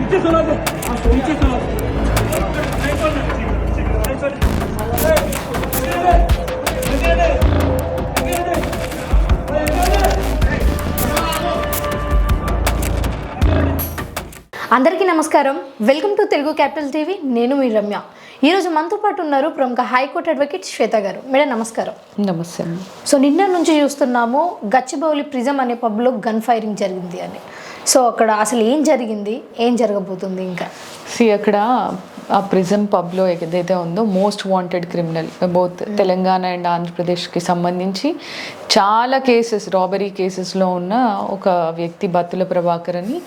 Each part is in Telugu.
అందరికీ నమస్కారం. Welcome to Telugu capital TV. నేను మీ రమ్య. ఈరోజు మనతో పాటు ఉన్నారు ప్రముఖ హైకోర్టు అడ్వకేట్ శ్వేత గారు. మేడం నమస్కారం. నమస్తే. సో నిన్న నుంచి చూస్తున్నాము గచ్చిబౌలి ప్రిజం అనే పబ్లో గన్ ఫైరింగ్ జరిగింది అని. సో అక్కడ అసలు ఏం జరిగింది, ఏం జరగబోతుంది ఇంకా? అక్కడ ఆ ప్రిజం పబ్లో ఏదైతే ఉందో most wanted criminal both Telangana and ఆంధ్రప్రదేశ్కి సంబంధించి చాలా కేసెస్, రాబరీ కేసెస్లో ఉన్న ఒక వ్యక్తి బత్తుల ప్రభాకర్ అని,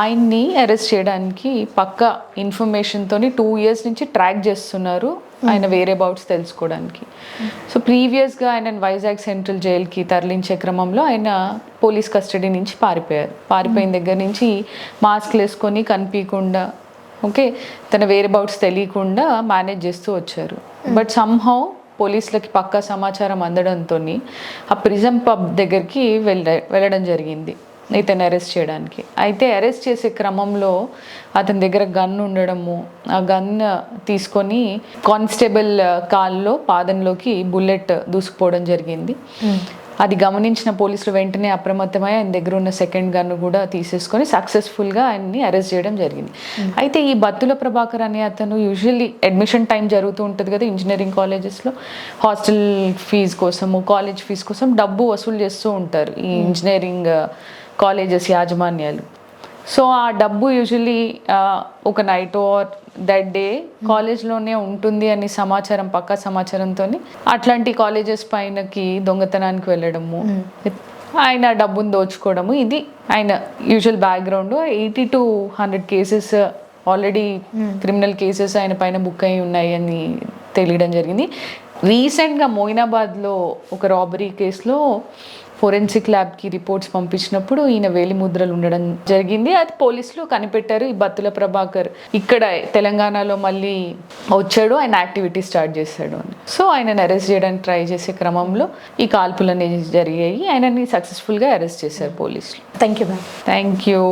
ఆయన్ని అరెస్ట్ చేయడానికి పక్కా ఇన్ఫర్మేషన్తో 2 years నుంచి ట్రాక్ చేస్తున్నారు ఆయన వేరే అబౌట్స్ తెలుసుకోవడానికి. సో ప్రీవియస్గా ఆయన వైజాగ్ సెంట్రల్ జైలుకి తరలించే క్రమంలో ఆయన పోలీస్ కస్టడీ నుంచి పారిపోయారు. పారిపోయిన దగ్గర నుంచి మాస్క్లు వేసుకొని కనిపించకుండా, ఓకే, తన వేరే అబౌట్స్ తెలియకుండా మేనేజ్ చేస్తూ వచ్చారు. బట్ సమ్హౌ పోలీసులకి పక్కా సమాచారం అందడంతో ఆ ప్రిజం పబ్ దగ్గరికి వెళ్ళడం జరిగింది ఇతను అరెస్ట్ చేయడానికి. అయితే అరెస్ట్ చేసే క్రమంలో అతని దగ్గర గన్ ఉండడము, ఆ గన్ తీసుకొని కానిస్టేబుల్ కాల్లో పాదంలోకి బుల్లెట్ దూసుకుపోవడం జరిగింది. అది గమనించిన పోలీసులు వెంటనే అప్రమత్తమై ఆయన దగ్గర ఉన్న సెకండ్ గన్ కూడా తీసేసుకొని సక్సెస్ఫుల్గా ఆయన్ని అరెస్ట్ చేయడం జరిగింది. అయితే ఈ బత్తుల ప్రభాకర్ అనే అతను యూజువల్లీ అడ్మిషన్ టైం జరుగుతూ ఉంటుంది కదా ఇంజనీరింగ్ కాలేజెస్లో, హాస్టల్ ఫీజు కోసము, కాలేజ్ ఫీజు కోసం డబ్బు వసూలు చేస్తూ ఉంటారు ఈ ఇంజనీరింగ్ కాలేజెస్ యాజమాన్యాలు. సో ఆ డబ్బు యూజువల్లీ ఒక నైట్ ఆర్ దట్ డే కాలేజ్లోనే ఉంటుంది అని సమాచారం, పక్కా సమాచారంతో అట్లాంటి కాలేజెస్ పైనకి దొంగతనానికి వెళ్ళడము, ఆయన డబ్బును దోచుకోవడము, ఇది ఆయన usual background. 80 to 100 cases already criminal cases ఆయన పైన బుక్ అయి ఉన్నాయి అని తెలియడం జరిగింది. రీసెంట్గా మోయినాబాద్లో ఒక రాబరీ కేసులో ఫోరెన్సిక్ ల్యాబ్కి రిపోర్ట్స్ పంపించినప్పుడు ఈయన వేలి ముద్రలు ఉండడం జరిగింది. అది పోలీసులు కనిపెట్టారు. ఈ బత్తుల ప్రభాకర్ ఇక్కడ తెలంగాణలో మళ్ళీ వచ్చాడు, ఆయన యాక్టివిటీ స్టార్ట్ చేశాడు అని. సో ఆయనని అరెస్ట్ చేయడానికి ట్రై చేసే క్రమంలో ఈ కాల్పులు అనేవి జరిగాయి. ఆయనని సక్సెస్ఫుల్గా అరెస్ట్ చేశారు పోలీసులు. Thank you ma'am. Thank you.